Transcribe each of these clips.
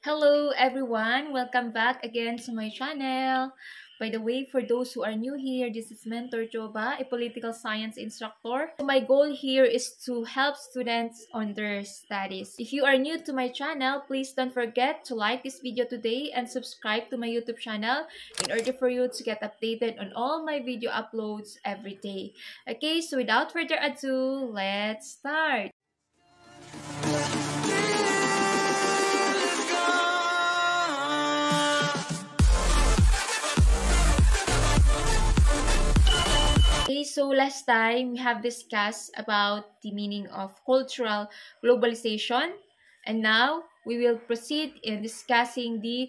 Hello everyone! Welcome back again to my channel. By the way, for those who are new here, this is Mentor Joba, a political science instructor. My goal here is to help students on their studies. If you are new to my channel, please don't forget to like this video today and subscribe to my YouTube channel in order for you to get updated on all my video uploads every day. Okay, so without further ado, let's start! Okay, so last time we have discussed about the meaning of cultural globalization, and now we will proceed in discussing the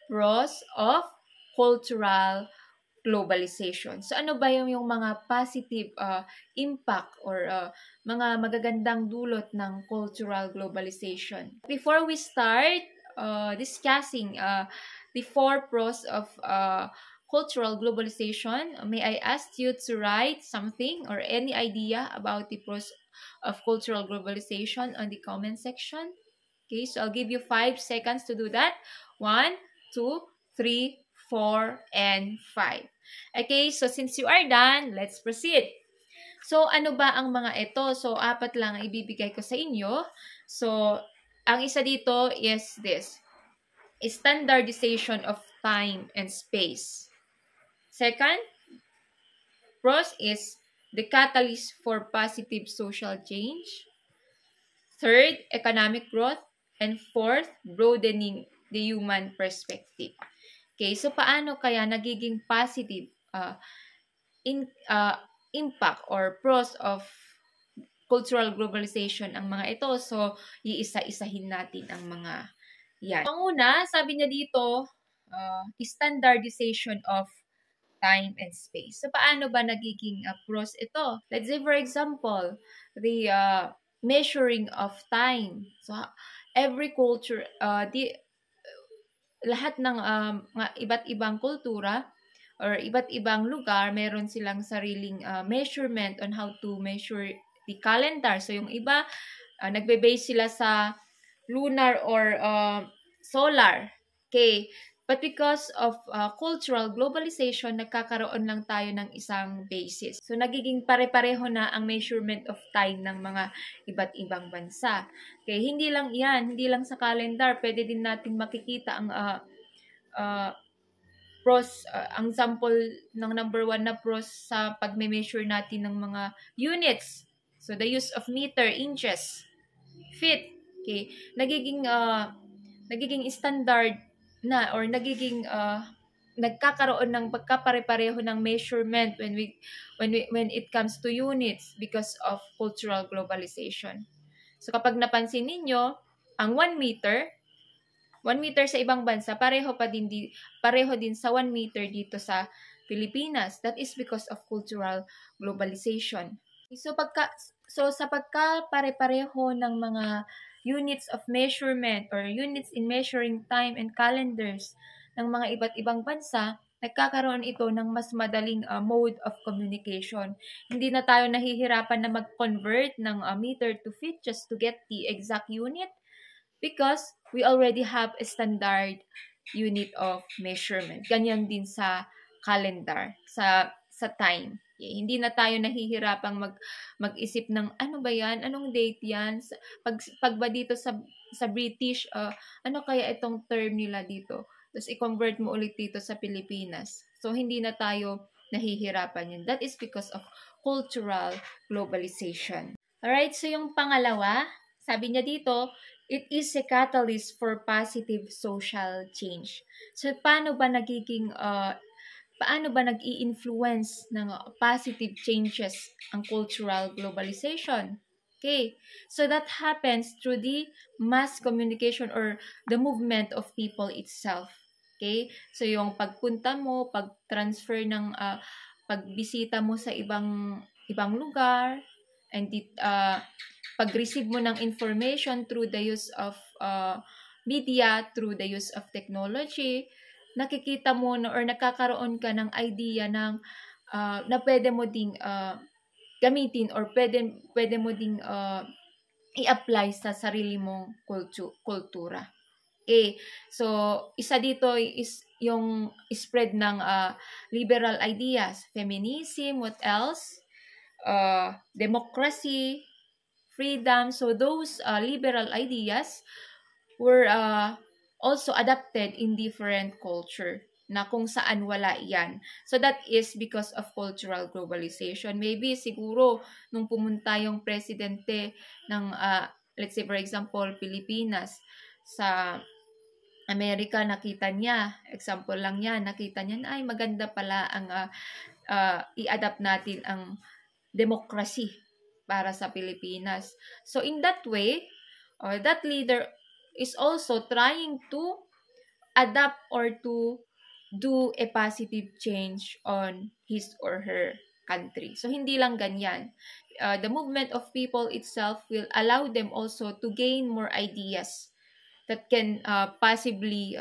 pros of cultural globalization. So ano ba yung mga positive impact or mga magagandang dulot ng cultural globalization? Before we start discussing the four pros of cultural globalization, may I ask you to write something or any idea about the pros of cultural globalization on the comment section? Okay, so I'll give you 5 seconds to do that. 1, 2, 3, 4, and 5. Okay, so since you are done, let's proceed. So, ano ba ang mga ito? So, 4 lang ang ibibigay ko sa inyo. So, ang isa dito is this. Standardization of time and space. Second, pros is the catalyst for positive social change. Third, economic growth. And fourth, broadening the human perspective. Okay, so paano kaya nagiging positive impact or pros of cultural globalization ang mga ito? So, iisa-isahin natin ang mga yan. Ang una, sabi niya dito, standardization of time and space. So, paano ba nagiging pros ito? Let's say, for example, the measuring of time. So, every culture, lahat ng iba't ibang kultura or iba't ibang lugar, meron silang sariling measurement on how to measure the calendar. So, yung iba, nagbe-base sila sa lunar or solar. Okay. But because of cultural globalization, nagkakaroon lang tayo ng isang basis. So, nagiging pare-pareho na ang measurement of time ng mga iba't ibang bansa. Okay, hindi lang yan, hindi lang sa calendar, pwede din natin makikita ang pros, ang sample ng number 1 na pros sa pagme-measure natin ng mga units. So, the use of meter, inches, feet. Okay, nagiging standard na or nagiging nagkakaroon ng pagkapare-pareho ng measurement when it comes to units because of cultural globalization. So kapag napansin ninyo, ang 1 meter sa ibang bansa pareho din sa 1 meter dito sa Pilipinas. That is because of cultural globalization. So sa pagkapare-pareho ng mga units of measurement or units in measuring time and calendars ng mga iba't ibang bansa, nagkakaroon ito ng mas madaling mode of communication. Hindi na tayo nahihirapan na mag-convert ng meter to feet just to get the exact unit because we already have a standard unit of measurement. Ganyan din sa calendar, sa time. Okay. Hindi na tayo nahihirapang mag-isip ng ano ba yan? Anong date yan? Pag ba dito sa British, ano kaya itong term nila dito? Tapos i-convert mo ulit dito sa Pilipinas. So, hindi na tayo nahihirapan yun. That is because of cultural globalization. Alright, so yung pangalawa, sabi niya dito, it is a catalyst for positive social change. So, paano ba nag-i-influence ng positive changes ang cultural globalization? Okay, so that happens through the mass communication or the movement of people itself. Okay, so yung pagpunta mo, pag-transfer ng, pagbisita mo sa ibang lugar, and pag-receive mo ng information through the use of media, through the use of technology, nakikita mo na or nakakaroon ka ng idea ng na pwede mo ding gamitin or pwede mo ding i-apply sa sarili mong kultura. Okay, so isa dito is yung spread ng liberal ideas, feminism, what else? Democracy, freedom. So those liberal ideas were also adapted in different culture na kung saan wala yan. So that is because of cultural globalization. Maybe siguro nung pumunta yung presidente ng let's say for example Pilipinas sa Amerika, nakita niya, example lang yan, nakita niya na ay maganda pala ang i-adapt natin ang democracy para sa Pilipinas. So in that way, that leader is also trying to adapt or to do a positive change on his or her country. So hindi lang ganyan. The movement of people itself will allow them also to gain more ideas that can possibly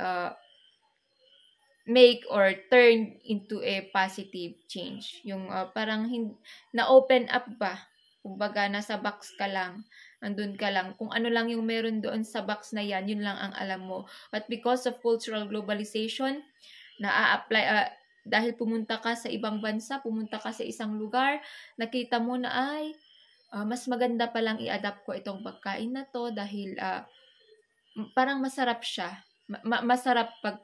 make or turn into a positive change. Yung parang na-open up ba? Kumbaga, nasa box ka lang, andun ka lang. Kung ano lang yung meron doon sa box na yan, yun lang ang alam mo. But because of cultural globalization, na-apply, dahil pumunta ka sa ibang bansa, pumunta ka sa isang lugar, nakita mo na ay, mas maganda palang i-adapt ko itong pagkain na to dahil parang masarap siya. Masarap pag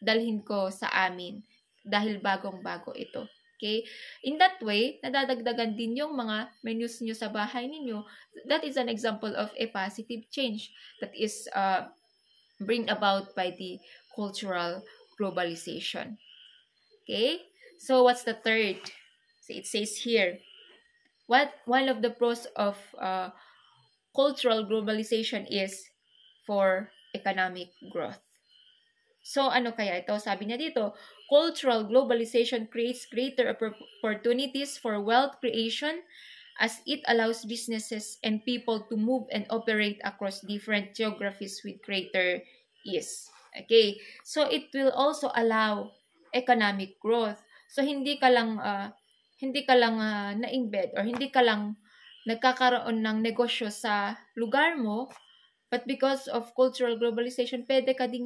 dalhin ko sa amin dahil bagong-bago ito. Okay? In that way, nadadagdagan din yung mga menus nyo sa bahay ninyo. That is an example of a positive change that is bring about by the cultural globalization. Okay? So, what's the third? So, it says here, one of the pros of cultural globalization is for economic growth. So, ano kaya ito? Sabi niya dito, cultural globalization creates greater opportunities for wealth creation as it allows businesses and people to move and operate across different geographies with greater ease. Okay? So, it will also allow economic growth. So, hindi ka lang na-embed or hindi ka lang nagkakaroon ng negosyo sa lugar mo, but because of cultural globalization, pwede ka ding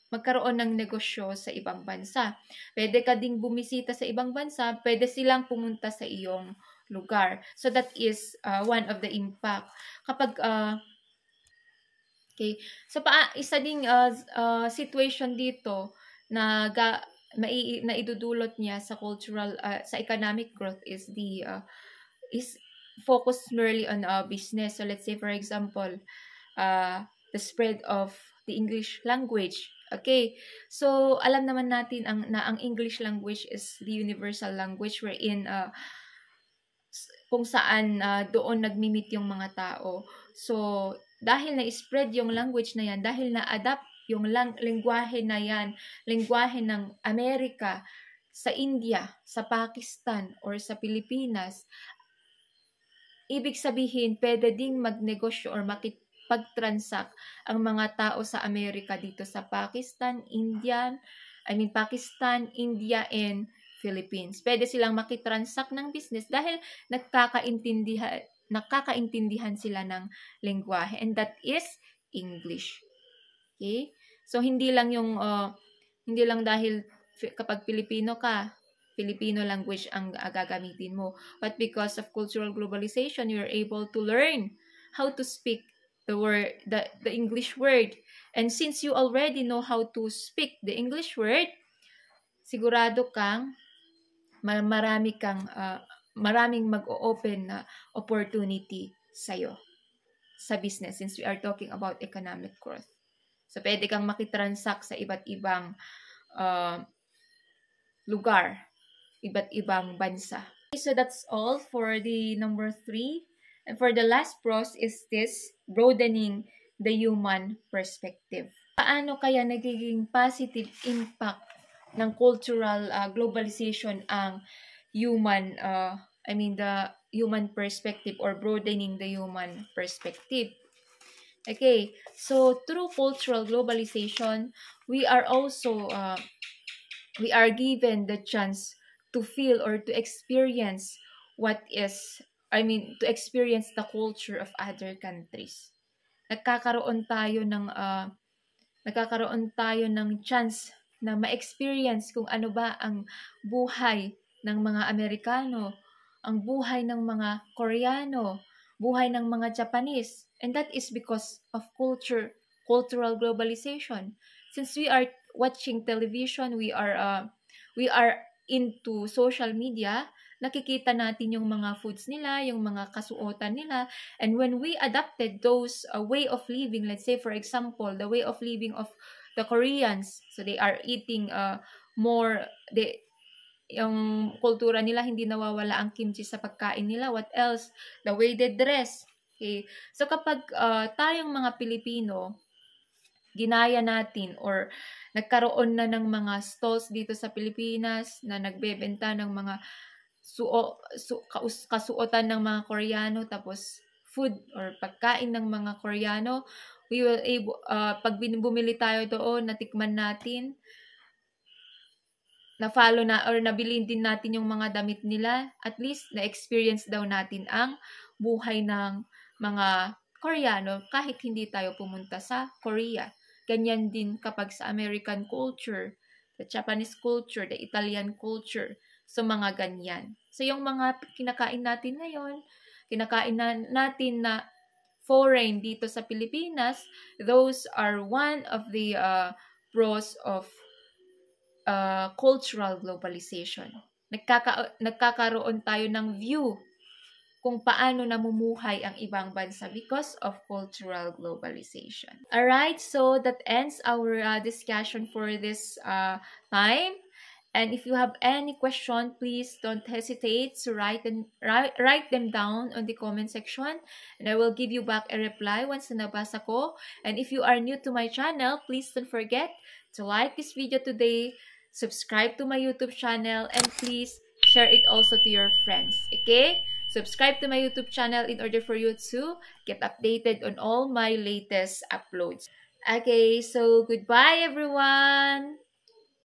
magkaroon ng negosyo sa ibang bansa. Pwede ka ding bumisita sa ibang bansa, pwede silang pumunta sa iyong lugar. So that is one of the impact. Kapag okay, so isa ding situation dito na idudulot niya sa cultural sa economic growth is is focused merely on business. So let's say for example, the spread of the English language. Okay, so alam naman natin ang English language is the universal language wherein kung saan doon nagmi-meet yung mga tao. So dahil na-spread yung language na yan, dahil na-adapt yung lengguwahe na yan, lengguwahe ng Amerika, sa India, sa Pakistan, or sa Pilipinas, ibig sabihin, pwede ding magnegosyo or pag-transact ang mga tao sa Amerika dito sa Pakistan, Pakistan, India, and Philippines. Pwede silang makitransact ng business dahil nakakaintindihan sila ng lengguwahe, and that is English. Okay? So hindi lang dahil kapag Pilipino ka, Filipino language ang gagamitin mo, but because of cultural globalization, you're able to learn how to speak the English word. And since you already know how to speak the English word, sigurado kang maraming mag-o-open na opportunity sa'yo sa business, since we are talking about economic growth. So, pwede kang makitransact sa iba't ibang lugar, iba't ibang bansa. Okay, so that's all for the number 3. And for the last pros is this, broadening the human perspective. Paano kaya nagiging positive impact ng cultural globalization ang the human perspective or broadening the human perspective? Okay, so through cultural globalization, we are given the chance to feel or to experience to experience the culture of other countries. Nagkakaroon tayo ng nagkakaroon tayo ng chance na ma-experience kung ano ba ang buhay ng mga Amerikano, ang buhay ng mga Koreano, buhay ng mga Japanese. And that is because of cultural globalization. Since we are watching television, we are into social media, nakikita natin yung mga foods nila, yung mga kasuotan nila. And when we adapted those way of living, let's say for example, the way of living of the Koreans, so they are eating more, yung kultura nila, hindi nawawala ang kimchi sa pagkain nila. What else? The way they dress. Okay. So kapag tayong mga Pilipino, ginaya natin or nagkaroon na ng mga stalls dito sa Pilipinas na nagbebenta ng mga kasuotan ng mga Koreano, tapos food or pagkain ng mga Koreano, we will pag bumili tayo doon, natikman natin, na-follow na or nabili din natin yung mga damit nila, at least na-experience daw natin ang buhay ng mga Koreano kahit hindi tayo pumunta sa Korea. Ganyan din kapag sa American culture, the Japanese culture, the Italian culture. So, mga ganyan. So, yung mga kinakain natin ngayon, kinakain natin na foreign dito sa Pilipinas, those are one of the pros of cultural globalization. Nagkakaroon tayo ng view kung paano namumuhay ang ibang bansa because of cultural globalization. Alright, so that ends our discussion for this time. And if you have any question, please don't hesitate to write them down on the comment section, and I will give you back a reply once na nabasa ko. And if you are new to my channel, please don't forget to like this video today, subscribe to my YouTube channel, and please share it also to your friends. Okay? Subscribe to my YouTube channel in order for you to get updated on all my latest uploads. Okay, so goodbye everyone!